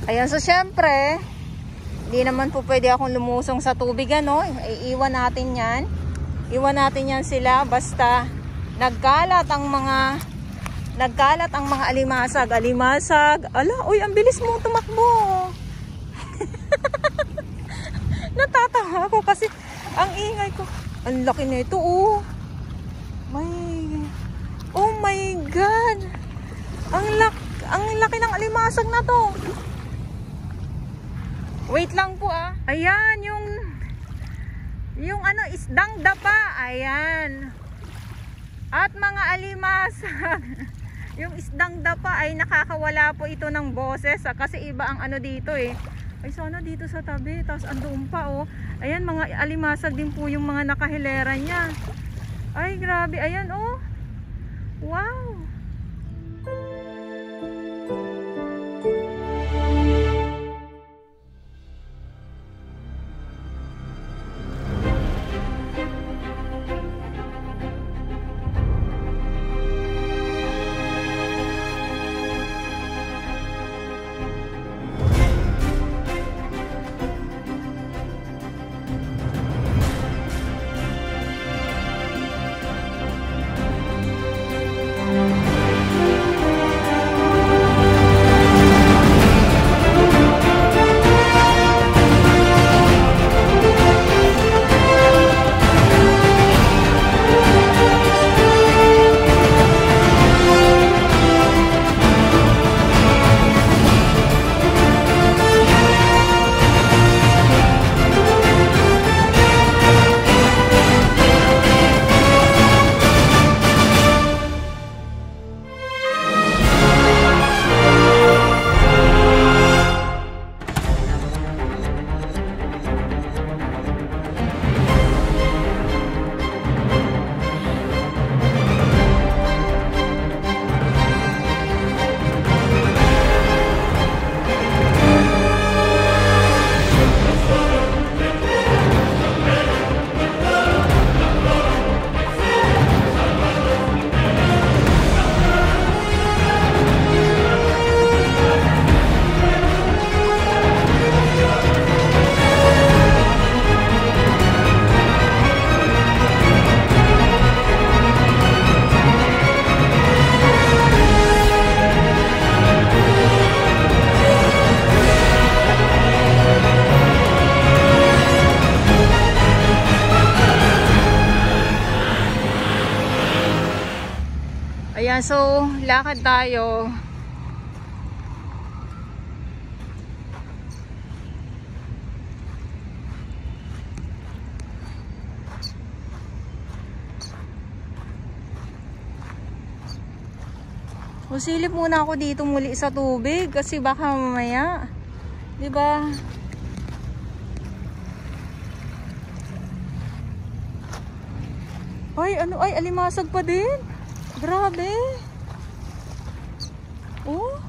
Ayan, so syempre, hindi naman po pwede akong lumusong sa tubig, ano. Iiwan natin yan. Iwan natin yan sila basta nagkalat ang mga alimasag. Ala, uy, ang bilis mo tumakbo. Natatawa ako kasi ang ingay ko. Ang laki na ito, oh. Oh my God. Ang laki ng alimasag na to. Wait lang po, ah. Ayan, yung ano, isdang dapa. Ayan. At mga alimasag. Yung isdang dapa ay nakakawala po ito ng boses, kasi iba ang ano dito eh. Ay, sana dito sa tabi. Tapos andoon pa, oh. Ayan, mga alimasag din po yung mga nakahilera niya. Ay, grabe. Ayan, oh. Wow. Ayan, so lakad tayo. Silip muna ako dito muli sa tubig kasi baka mamaya, 'di ba? Ay, ano, ay alimasag pa din. Grabe. Oh.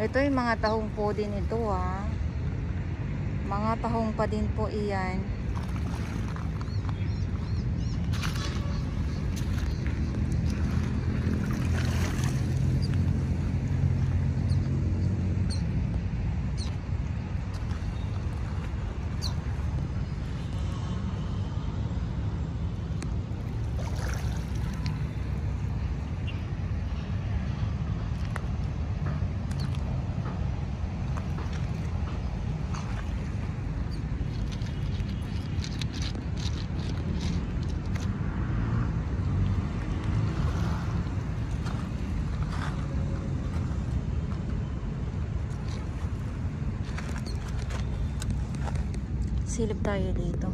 Ito yung mga tahong po din ito, ha. Mga tahong pa din po iyan. Silip tayo dito.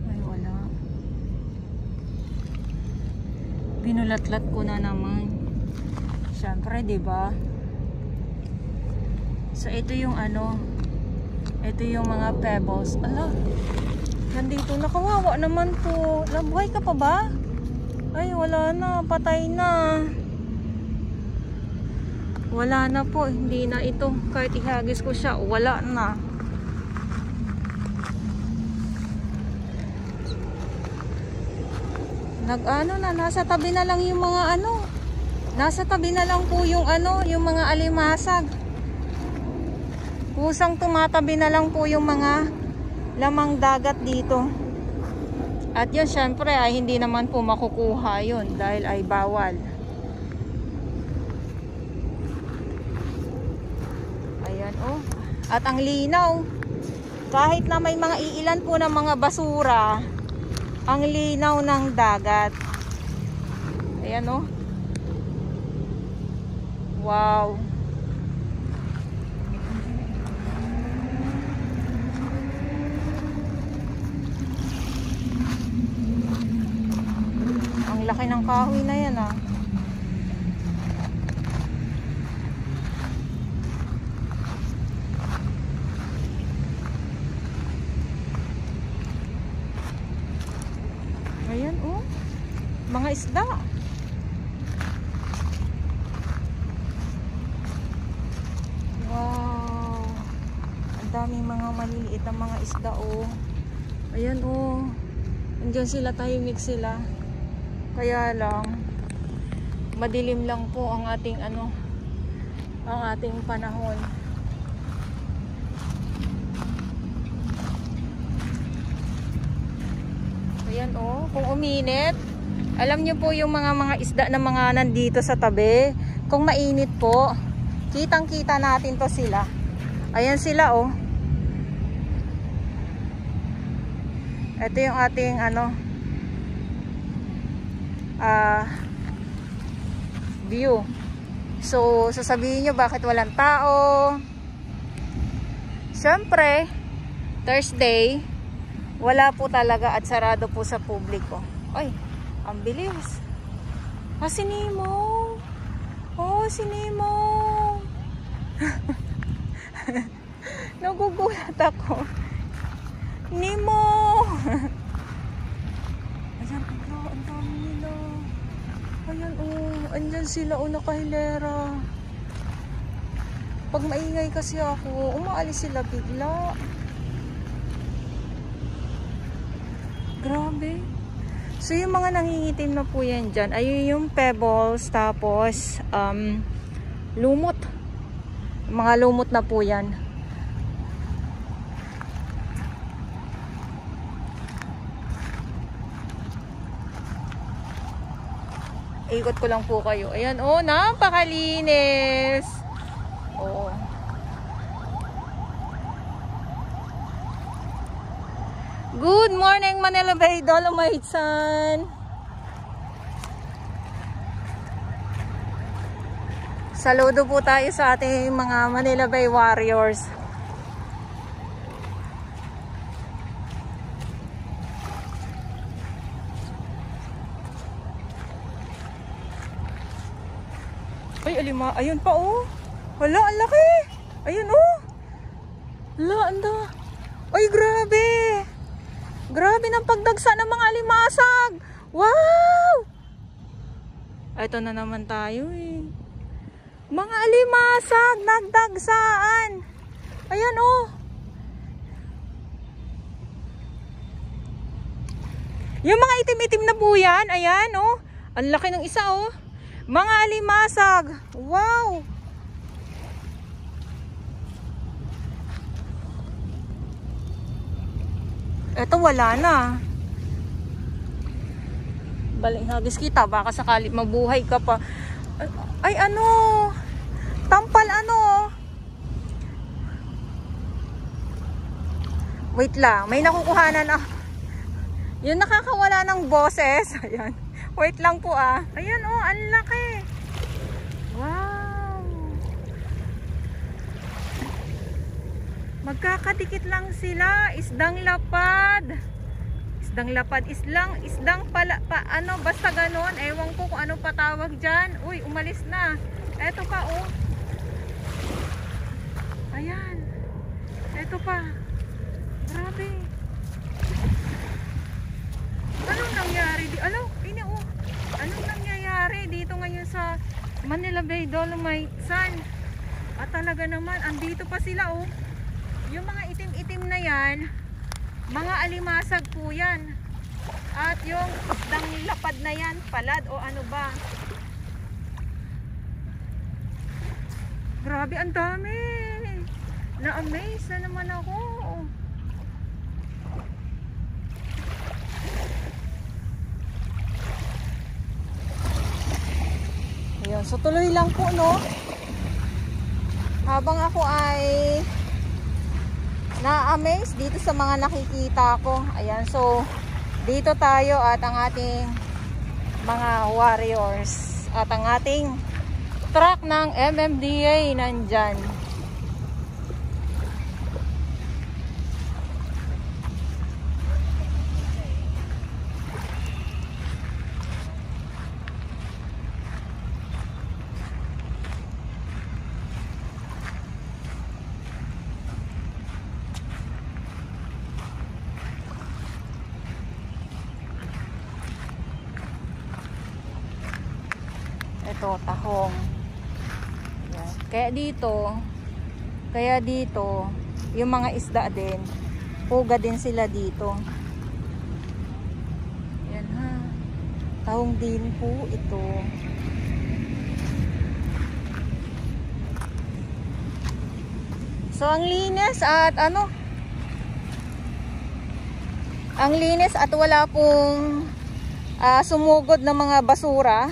Ay, wala. Binulatlat ko na naman. Siyempre, 'di ba? So ito yung ano, ito yung mga pebbles. Ala, Nandito na, kawawa naman po. Buhay ka pa ba? Ay, wala na. Patay na. Wala na po. Hindi na ito. Kahit ihagis ko siya, wala na. Nasa tabi na lang yung mga nasa tabi na lang po yung yung mga alimasag. Kusang tumatabi na lang po yung mga lamang dagat dito. At yun syempre ay hindi naman po makukuha yun dahil ay bawal. Ayan oh. At ang linaw. Kahit na may mga iilan po ng mga basura, ang linaw ng dagat. Ayan oh. Wow. Ang laki ng kahoy na yan ah. Ayan oh. Mga isda. Wow. Ang daming mga maliliit na mga isda oh. Ayan oh. Andiyan sila, tahimik sila. Kaya lang madilim lang po ang ating ang ating panahon. Ayan oh, kung uminit, alam niyo po yung mga isda na mga nandito sa tabi, kung mainit po, kitang-kita natin to sila. Ayan sila oh. Ito yung ating view. So, sasabihin nyo bakit walang tao. Siyempre, Thursday, wala po talaga at sarado po sa publiko. Ay, ang bilis. Ah, si Nemo. Oh, si Nemo. Nagugulat ako. Nemo. Ayan, ang dami nila. Ayan oh, andyan sila oh, nakahilera. Pag maingay kasi ako, umaalis sila bigla. Grabe. So yung mga nangingitim na po yan dyan, ay yung pebbles, tapos lumot. Mga lumot na po yan. Ikot ko lang po kayo. Ayan, oh, napakalinis. Oh. Good morning, Manila Bay Dolomite Sun. Saludo po tayo sa ating mga Manila Bay Warriors. Ay, alima. Ayun pa, oh. Hala, ang laki. Ayun, oh. Hala, anda. Ay, grabe. Grabe ng pagdagsa ng mga alimasag. Wow. Ito na naman tayo, eh. Mga alimasag, nagdagsaan. Ayan, oh. Yung mga itim-itim na po yan. Ayan, oh. Ang laki ng isa, oh. Mga alimasag. Wow. Eto wala na. Baling hagis kita. Baka sakali mabuhay ka pa. Ay ano. Tampal ano. Wait lang. May nakukuhanan ah. Yung nakakawala ng boses. Ayan. Wait lang po ah. Ayan oh, ang laki. Wow. Magkakadikit lang sila. Isdang lapad. Isdang lapad. Isdang pala, ano, basta ganon. Ewan ko kung ano patawag dyan. Uy, umalis na. Eto pa oh. Ayan. Eto pa. Grabe. Manila Bay Dolomite Sand. At talaga naman, andito pa sila oh. Yung mga itim-itim na yan, mga alimasag po yan. At yung isdang lapad na yan, palad o ano ba. Grabe, ang dami. Na-amaze na naman ako. Ayan, so tuloy lang po, no? Habang ako ay na-amaze dito sa mga nakikita ko. Ayan, so dito tayo at ang ating mga warriors at ang ating truck ng MMDA nandyan. Ito, tahong. Ayan. Kaya dito, yung mga isda din, puga din sila dito. Ayan ha. Tahong din po ito. So, ang linis at ano? Ang linis at wala pong sumugod na mga basura.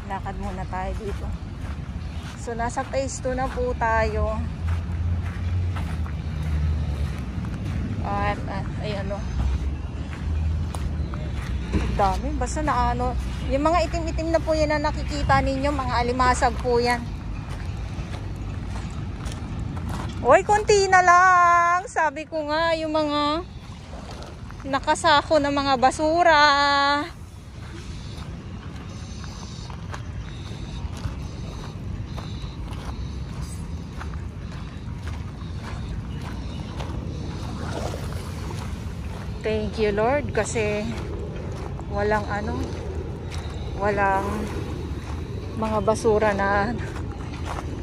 Lakad muna tayo dito. So nasa phase 2 na po tayo. At ayan o. Dami. Basta na ano. Yung mga itim-itim na po yan na nakikita ninyo. Mga alimasag po yan. Uy, konti na lang. Sabi ko nga yung mga nakasako na mga basura. Thank you Lord kasi walang mga basura na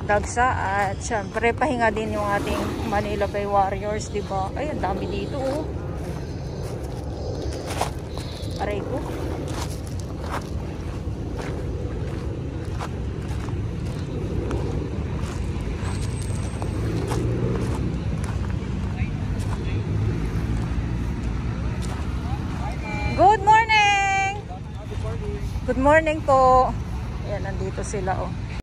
dagsa at syempre pahinga din yung ating Manila Bay Warriors, di ba? Ay, ang dami dito oh. Aray ko. Good morning po. Ayan, nandito sila oh.